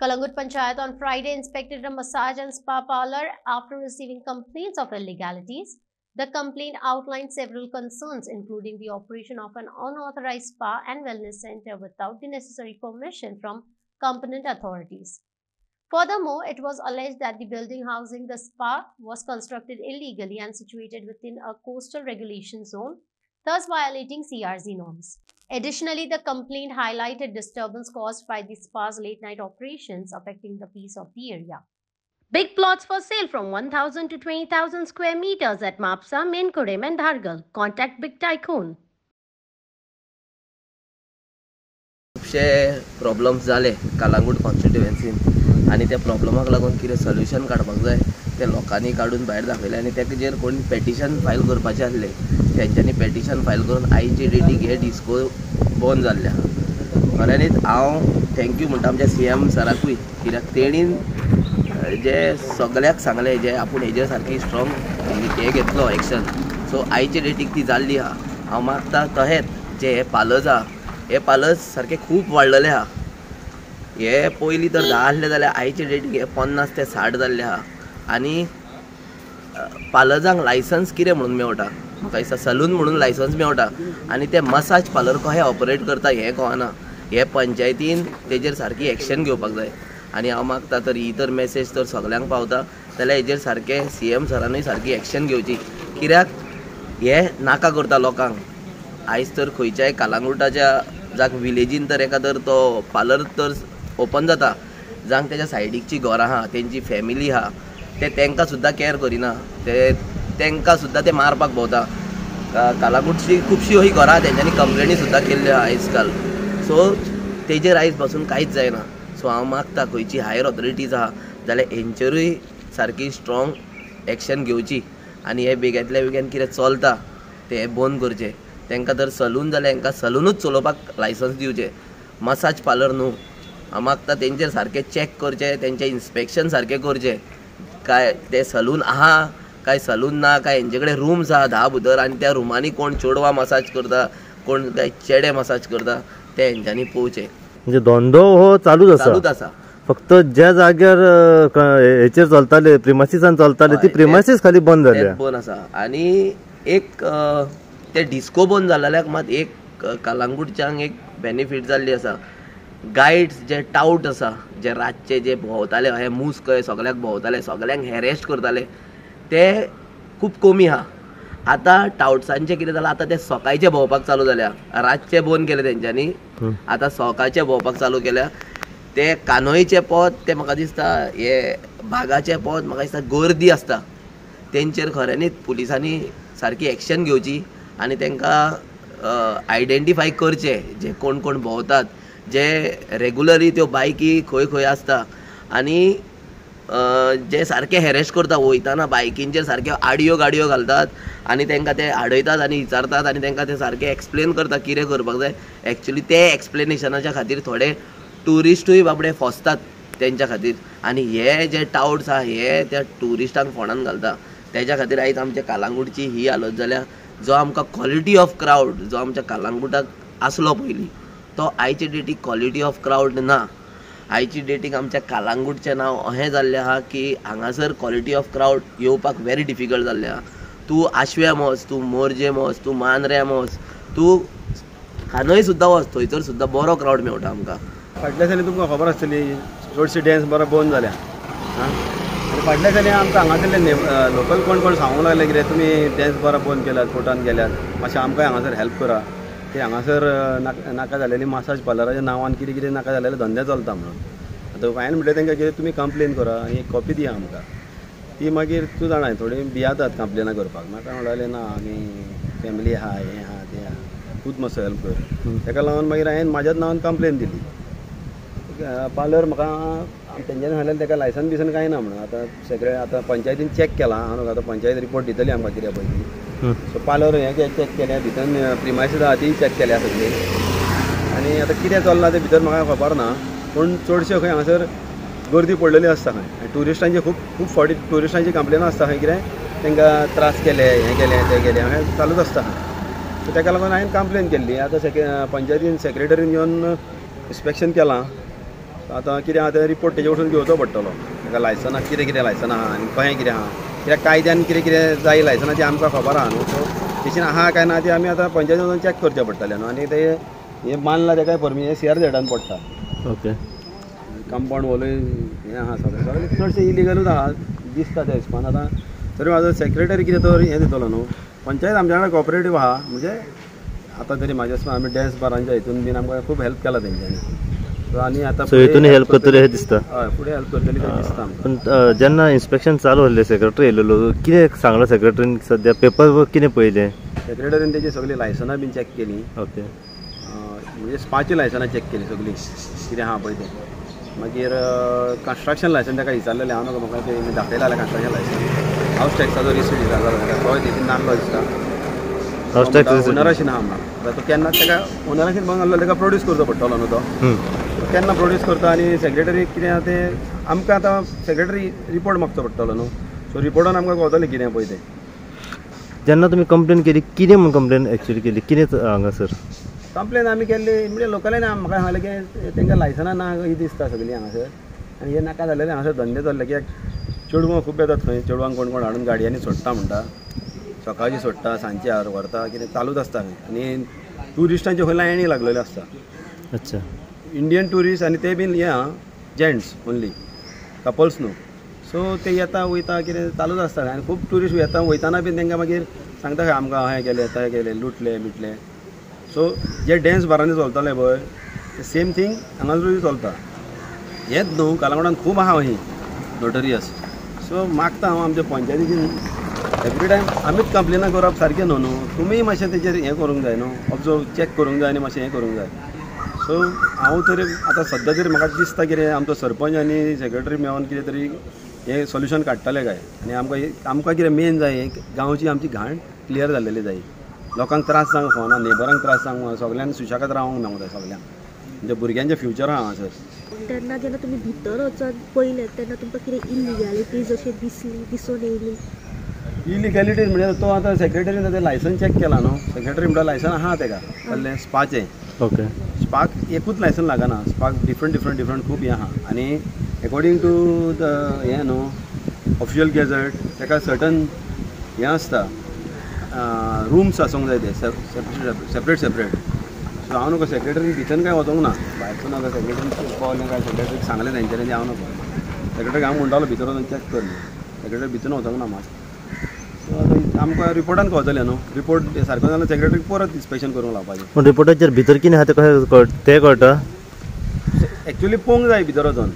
Kalangut Panchayat on Friday inspected a massage and spa parlor after receiving complaints of illegalities. The complaint outlined several concerns, including the operation of an unauthorized spa and wellness center without the necessary permission from competent authorities. Furthermore, it was alleged that the building housing the spa was constructed illegally and situated within a coastal regulation zone, thus violating CRZ norms. Additionally, the complaint highlighted disturbance caused by the spa's late-night operations affecting the peace of the area. Big plots for sale from 1,000 to 20,000 square meters at Mapsa, Menkurem and Dhargal. Contact Big Tycoon. खुबशे problems जाले कलांगूट कॉन्स्टिट्युएन्सीन आनी त्या प्रॉब्लमाक लागून कितें solution काडपाक जाय ते लोकांनी काडून भायर दाखयलें आनी तेजेर कोण पेटिशन फायल करपाचें आसलें तेंच्यांनी पेटिशन फायल करून आयचे डेटीक हे डिस्को बंद जाल्ले आहा. खऱ्यांनीच हांव थँक्यू म्हणटा आमच्या CM सराकूय, कित्याक तेणीन जे सगळ्याक सांगलें जे आपूण हेजेर सारकी स्ट्रॉंग हे घेतलो एक्शन. सो आयचे डेटीक ती जाल्ली आहा. हांव मागता तहेत जे हे पालज आहा हे पालस सारखे खूप वाडलेले आहा. हे पयलीं तर 10 आसले जाल्यार आयचे डेटीक हे 50 ते 60 जाल्ले आहा. आनी पालजांक लायसन्स कितें म्हणून मेवता, म्हाका दिसता सलून म्हणून लायसन्स मेवता आनी ते मसाज पार्लर कशें ऑपरेट करता हें कळना. हे पंचायतीन तेजेर सारकी एक्शन घेवपाक जाय. आनी हांव मागता तर ही तर मॅसेज तर सगळ्यांक पावता जाल्यार हेजेर सारकें CM सरानूय सारकी एक्शन घेवची. कित्याक हे नाका करता लोकांक. आयज तर खंयच्याय कलांगुटाच्या जाक विलेजीन तर एका तर तो पार्लर तर ओपन जाता, जांक तेच्या सायडीकची घरां आहा तेंची फॅमिली आहा ते तांकां सुद्दां केअर करिना, तांकां सुद्दां ते मारपाक भोंवता. कलांगूटची खुबशीं अशीं घरां तेंच्यांनी कंप्लेनी सुद्दां केल्ल्यो आहा आयज काल. सो तेजेर आयज पासून कांयच जायना. सो हांव मागता खंयची हायर ऑथॉरिटीज आहा जाल्यार हेंचेरूय सारकी स्ट्रॉंग एक्शन घेवची आनी हे बेग्यांतल्या बेगीन कितें चलता ते बंद करचें. तांकां तर सलून जाल्यार तांकां सलूनूच चलोवपाक लायसन्स दिवचें, मसाज पार्लर न्हू. हांव मागता तेंचेर सारकें चॅक करचें, तेंचें इन्स्पेक्शन सारकें करचें. काय ते सलून आहा काय सलून ना, काय हेंचे कडेन रूम्स आहा 10 भितर आनी त्या रुमांनी कोण चेडवां मसाज करता कोण काय चेडे मसाज करता ते हेंच्यांनी पळोवचें. म्हणजे धंदो हो चालूच आसा. फक्त ज्या जाग्यार हेचेर चलताले प्रिमायसिसान चलताले ती प्रिमायसीस खाली बंद जाल्या, बंद आसा. आनी एक ते डिस्को बंद जाल्ल्याक मात एक कलांगूटच्यांक एक बेनिफीट जाल्ली आसा. गायड्स जे टाउट आसा जे रातचे जे भोंवताले हे मूस कहे सगळ्याक भोंवताले सगळ्यांक हॅरेस्ट करताले ते खूब कमी आहा. आतां टाउट्सांचें कितें जालां, आतां ते सकाळचे भोंवपाक चालू जाल्या. रातचे बंद केले तेंच्यांनी, आतां सकाळचे भोंवपाक चालू केल्या. ते कानोयचे पद ते म्हाका दिसता हे बागाचे पद म्हाका दिसता गर्दी आसता तेंचेर खऱ्यांनीच पुलिसांनी सारकी एक्शन घेवची आनी तांकां आयडेंटिफाय करचें जे कोण कोण भोंवतात, जे रेगुलरी त्यो बायकी खंय खंय आसता आनी जे सारके हॅरेस्ट करता वयताना बायकींचेर सारक्यो आडयो गाडयो घालतात आनी तांकां ते आडयतात आनी विचारतात आनी तांकां ते सारके एक्सप्लेन करता कितें करपाक जाय. एक्चुली ते एक्सप्लेनेशनाच्या खातीर थोडे ट्युरिस्टूय बाबडे फसतात तेंच्या खातीर आनी हे जे टाउट्स आहा हे त्या ट्युरिस्टांक फोंडान घालता. तेच्या खातीर आयज आमच्या कलांगूटची ही हालत जाल्या. जो आमकां क्वॉलिटी ऑफ क्रावड जो आमच्या कलांगूटाक आसलो पयलीं तो आयचे डेटीक क्वॉलिटी ऑफ क्रावड ना. आयची डेटीक आमच्या कलांगूटचें नांव अशें जाल्लें आहा की हांगासर क्वॉलिटी ऑफ क्रावड येवपाक व्हेरी डिफिकल्ट जाल्लें आहा. तूं आशव्याम वच, तूं मोरजेम वच, तूं मांद्र्याम वच, तूं खानय सुद्दां वच, थंयसर सुद्दां बरो क्रावड मेवता आमकां. फाटल्या दिसांनी तुमकां खबर आसतली चडशी डॅन्स बरो बंद जाल्या. आनी फाटल्या दिसांनी आमकां हांगासरले लोकल कोण कोण सांगूंक लागले कितें तुमी डॅन्स बरो बंद केल्यात, कोर्टान गेल्यात, मातशें आमकांय हांगासर हेल्प करा. ते हांगासर नाका जालेली मसाज पार्लराच्या नांवान कितें कितें नाका जालेले धंदे चलता म्हणून. आतां हांवें म्हटलें तांकां कितें तुमी कंप्लेन करा आनी एक कॉपी दिया आमकां. ती मागीर तूं जाणाय थोडी भियातात कंप्लेनां करपाक. म्हाका म्हणलें ना आमी फॅमिली आहा हें आहा तें आहा, तूंच मातसो हेल्प कर. ताका लागून मागीर हांवें म्हाज्याच नांवान कंप्लेन दिली. पार्लर म्हाका तेंच्यांनी सांगलें ताका लायसन बिसन कांय ना म्हणून. आतां पंचायतीन चॅक केलां हांव, आतां पंचायत रिपोर्ट दितली आमकां कित्या पळय. सो पार्लर हें चॅक केलें भितर प्रिमायसीस आहा ती चॅक केल्या सगळी. आनी आतां कितें चलना तें भितर म्हाका खबर ना, पूण चडशे खंय हांगासर गर्दी पडलेली आसता खंय. ट्युरिस्टांची खूब फावटी ट्युरिस्टांची कंप्लेन आसता खंय कितें तांकां त्रास केले हें केलें तें केलें हांवें चालूच आसता खंय. सो ताका लागून हांवें कंप्लेन केल्ली. आतां पंचायतीन सेक्रेटरीन येवन इन्स्पेक्शन केलां आतां कितें आहा तें रिपोर्ट तेजे वचून घेवचो पडटलो ताका लायसनाक कितें कितें लायसन आहा आनी कशें कितें आहा कित्याक कायद्यान कितें कितें जाय लायसनाची आमकां खबर आहा न्हू सो तेचेर आहा काय ना ती आमी आतां पंचायतीन वचून चॅक करचें पडटलें न्हू आनी ते हे मानला तेका परमिशन CRZान पडटा ओके कंपाउंड वॉलूय हें आहा सगळें चडशें इलिगलूच आहा दिसता त्या हिसपान आतां तरी म्हाजो सेक्रेटरी कितें तो हें दितलो न्हू पंचायत आमच्या वांगडा कॉपरेटीव आहा म्हणजे आतां तरी म्हाज्या हिसपान आमी डॅन्स बारांच्या हितून बीन आमकां खूब हेल्प केला तेंच्यांनी सो आनी आतां हितून हेल्प करतले हें दिसता हय फुडें हेल्प करतली तें दिसता आमकां पण जेन्ना इन्स्पेक्शन चालू आसलें सेक्रेटरी येयलेलो कितें सांगलो सेक्रेटरीन सद्या पेपर वर्क कितें पयलें सेक्रेटरीन तेजी सगळीं लायसनां बीन चॅक केलीं ओके म्हणजे स्पाची लायसनां चॅक केलीं सगळीं कितें आहा पळय तें मागीर कन्स्ट्रक्शन लायसन ताका विचारलेलें हांव नका म्हाका तें दाखयला जाल्यार कन्स्ट्रक्शन लायसन हावस टॅक्साचो रिसीट विचारलो ताका तो तेची नासलो दिसता हावस टॅक्स ओनराशी ना आमकां तो केन्ना ताका ओनराशी बंद आसलो ताका प्रोड्यूस करचो पडटलो न्हू तो केन्ना प्रोड्यूस करता आनी सेक्रेटरी कितें आहा तें आमकां आतां सेक्रेटरी रिपोर्ट मागचो पडटलो न्हू सो रिपोर्टान आमकां कळटलें कितें पळय तें जेन्ना तुमी कंप्लेन केली कितें म्हूण कंप्लेन एक्चुअली केली कितें हांगासर कंप्लेन आमी केल्ली म्हणजे लोकलांनी म्हाका सांगलें की तेंकां लायसनां ना ही दिसता सगळीं हांगासर आनी हे नाका जालेलें हांगासर धंदे चल्ले कित्याक चेडवां खूब येतात थंय चेडवांक कोण कोण हाडून गाडयांनी सोडटा म्हणटा सकाळची सोडटा सांजची व्हरता कितें चालूच आसता आनी ट्युरिस्टांचे खंय लायणी लागलेल्यो आसता अच्छा इंडियन ट्युरिस्ट आनी ते बीन हे आहा जेंट्स ओन्ली कपल्स न्हू सो ते येता वयता कितें चालूच आसता आनी खूब ट्युरिस्ट येता वयताना बीन तेंकां मागीर सांगता खंय आमकां हें गेलें थंय गेलें लुटले बिटले सो जे डॅन्स बारांनी चलताले पळय ते सेम थींग हांगासरूय चलता हेंच न्हू कालांगुटान खूब आहा ही नोटोरियस सो मागता हांव आमच्या पंचायतीन एवरी टायम आमीच कंप्लेनां करप सारकें न्हू तुमीय मातशें तेचेर हें करूंक जाय न्हू ऑब्जर्व चॅक करूंक जाय आनी मातशें हें करूंक जाय सो हांव तरी आतां सद्या तरी म्हाका दिसता कितें आमचो सरपंच आनी सेक्रेटरी मेळोन कितें तरी हें सोल्युशन काडटले काय आनी आमकां कितें मेन जाय गांवची आमची घाण क्लियर जाल्लेली जाय लोकांक त्रास जावंक फावना नेबरांक त्रास जावंक सगळ्यांक सुशागत रावंक मेळूंक जाय सगळ्यांक म्हणजे भुरग्यांचें फ्युचर आहा हांगासर तेन्ना जेन्ना तुमी भितर वचून पळयलें तेन्ना तुमकां कितें इलिगॅलिटीज अशें दिसून येयली इलिगॅलिटीज म्हणजे तो आतां सेक्रेटरीन तें लायसन चॅक केला न्हू सेक्रेटरी म्हणटा लायसन आहा तेका कसलें स्पाचें ओके स्पाक एकूच लायसन लागना स्पाक डिफरंट खूब हें आहा आनी एकॉर्डींग टू द हें न्हू ऑफिशियल गॅझेट तेका सर्टन हें आसता रूम्स आसूंक जाय ते सेपरेट सो हांव नको सेक्रेटरी भितर काय वचोंक ना भायरसून नाका सेक्रेटरी पावलें काय सेक्रेटरीक सांगलें तेंच्यांनी हांव नको सेक्रेटरीक हांव म्हणटालो भितर वचून चॅक कर सेक्रेटरी भितर वचोंक ना मात सो आतां आमकां रिपोर्टान कळटलें न्हू रिपोर्ट सारको जाल्यार सेक्रेटरीक परत इन्स्पेक्शन करूंक लावपाचें पूण रिपोर्टाचेर भितर कितें आहा तें कळटा एक्चुअली पळोवंक जाय भितर वचून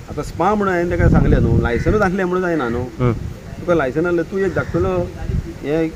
आतां स्पा म्हणून हांवें ताका सांगलें न्हू लायसनूच आसलें म्हणून जायना न्हू तुका लायसन आसलें तूं एक धाकटलो हें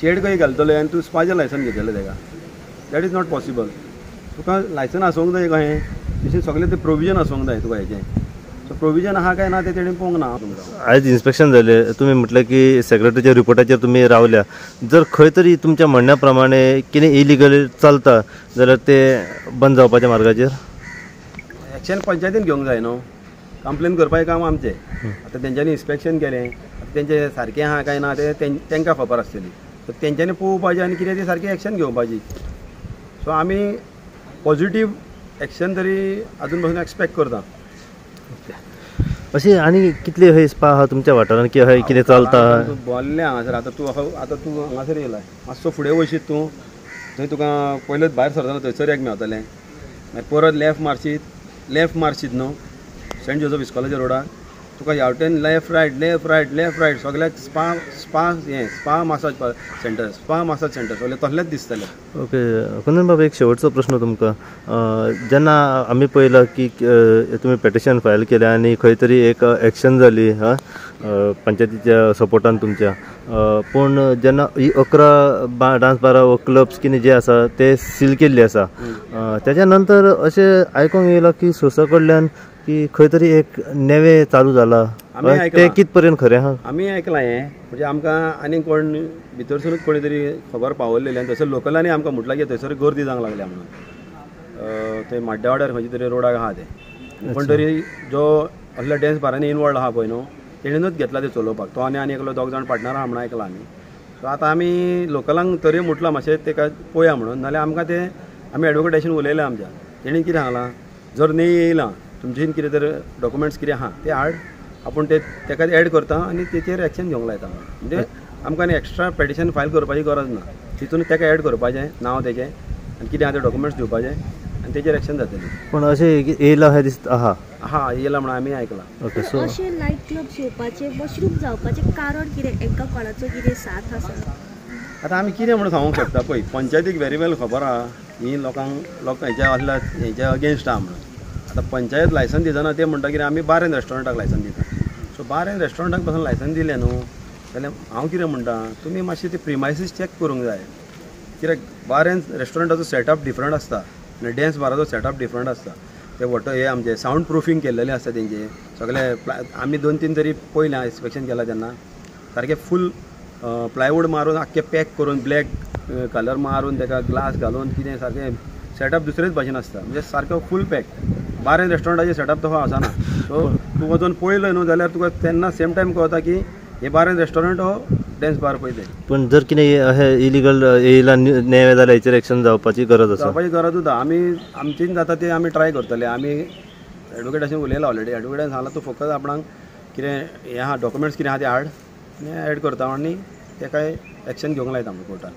शेड खंय घालतले आनी तूं स्पाचें लायसन घेतलें ताका दॅट इज नॉट पॉसिबल तुका लायसन आसूंक जाय कशें तशें सगळें तें प्रोविजन आसूंक जाय तुका हेजें सो प्रोविजन आहा काय ना तें तेणें पळोवंक ना तुमकां आयज इन्स्पेक्शन जालें तुमी म्हटलें की सेक्रेटरीच्या रिपोर्टाचेर तुमी रावल्या जर खंय तरी तुमच्या म्हणण्या प्रमाणे कितें इलिगल चलता जाल्यार तें बंद जावपाच्या मार्गाचेर एक्शन पंचायतीन घेवंक जाय न्हू कंप्लेन करपाचें काम आमचें आतां तेंच्यांनी इन्स्पेक्शन केलें तेंचें सारकें आहा काय ना तें तेंकां खबर आसतली सो तेंच्यांनी पळोवपाचें आनी कितें ती सारकी एक्शन घेवपाची सो आमी पॉझिटीव एक्शन तरी आजून पासून एक्सपेक्ट करता अशी आनी कितले हय स्पा आहा तुमच्या वाठारांत की हय कितें चलता बोल्लें हांगासर आतां तूं हांगासर येयला मातसो फुडें वयशीत तूं थंय तुका पयलेच भायर सरतना थंयसर एक मेळटलें मागीर परत लेफ्ट मारशीत न्हू सेंट जोसेफ इस्कॉलाच्या रोडार तुका ह्यावटेन लेफ्ट रायट सगळ्याक स्पा मसाज सेंटर सगळें तसलेंच दिसतलें ओके कुंदन बाबा एक शेवटचो प्रश्न तुमकां जेन्ना आमी पळयलां की तुमी पेटिशन फायल केलें आनी खंय तरी एक एक्शन जाली पंचायतीच्या सपोर्टान तुमच्या पूण जेन्ना ही 11 डान्स बारा व क्लब्स कितें जे आसा ते सील केल्ले आसा तेच्या नंतर अशें आयकूंक येयलां की सोसा कडल्यान की खंय तरी एक नेवें चालू जाला ते कित पर्यंत खरें आहा आमी आयकलां हें म्हणजे आमकां आनी कोण भितरसूनच कोणी तरी खबर पावयलेली आनी थंयसर लोकलांनी आमकां म्हटलां की थंयसर गर्दी जावंक लागल्या म्हणून ते माड्ड्या वाड्यार खंयचे तरी रोडाक आहा ते पण तरी जो असल्या डॅन्स बारांनी इनवॉल्ड आहा पळय न्हू तेणेनूच घेतला ते चलोवपाक तो आनी एकलो 2 जाण पार्टनर आहा म्हणून आयकलां आमी सो आतां आमी लोकलांक तरी म्हटलां मातशें तेका पळोवया म्हणून नाल्यार आमकां ते आमी एडवोकेटेशन उलयलें आमच्या तेणी कितें सांगलां जर न्ही येयलां तुमचेन कितें तर डॉक्युमेंट्स कितें आहा ते हाड आपूण तेका एड करता आनी तेचेर एक्शन घेवंक लायता म्हणजे आमकां एक्स्ट्रा पेटिशन फायल करपाची गरज ना तितून तेका एड करपाचें नांव तेजें आनी कितें आहा तें डॉक्युमेंट्स दिवपाचें आनी तेचेर एक्शन जातली पण अशें येयला अशें दिसता आहा हा येयला म्हणून आमी आयकलां ओके सो अशें नायट क्लब येवपाचें मशरूम जावपाचें कारण कितें हांकां कोणाचो कितें साथ आसा आतां आमी कितें म्हणून सांगूंक शकता पळय पंचायतीक व्हेरी वेल खबर आहा ही लोक हेच्या असल्या हेच्या अगेन्स्ट आहा म्हणून आतां पंचायत लायसन दितना ते म्हणटा कितें आमी बार एंड रेस्टॉरंटाक लायसन दिता सो बार एंड रेस्टॉरंटाक पासून लायसन दिलें न्हू जाल्यार हांव कितें म्हणटा तुमी मातशें ते प्रिमायसीस चॅक करूंक जाय कित्याक बार एंड रेस्टॉरंटाचो सेटअप डिफरंट आसता आनी डॅन्स बाराचो सेटअप डिफरंट आसता ते हे आमचे सावंड प्रुफींग केल्लेले आसता तेंचे सगळे आमी 2-3 तरी पयल्या इन्स्पेक्शन केला तेन्ना सारकें फूल प्लायवूड मारून आख्खे पॅक करून ब्लॅक कलर मारून तेका ग्लास घालून कितें सारकें सेटअप दुसरेच भाशेन आसता म्हणजे सारको फूल पॅक बार एंड रेस्टॉरंटाचे सेटअप तसो आसना सो तूं वचून पळयलो न्हू जाल्यार तुका तेन्ना सेम टायम कळटा की हे बार एंड रेस्टॉरंट हो डॅन्स बार पळय तें पण जर कितें अशें इलिगल येयला नेवे जाल्यार हेचेर एक्शन जावपाची गरज आसा जावपाची गरजूच आहा आमी आमचेन जाता ते आमी ट्राय करतले आमी एडवोकेटाशी उलयला ऑलरेडी एडवोकेटान सांगला तूं फकत आपणाक कितें हें आहा डॉक्युमेंट्स कितें आहा ते हाड आनी एड करता आनी तेका एक्शन घेवंक लायता आमी कोर्टान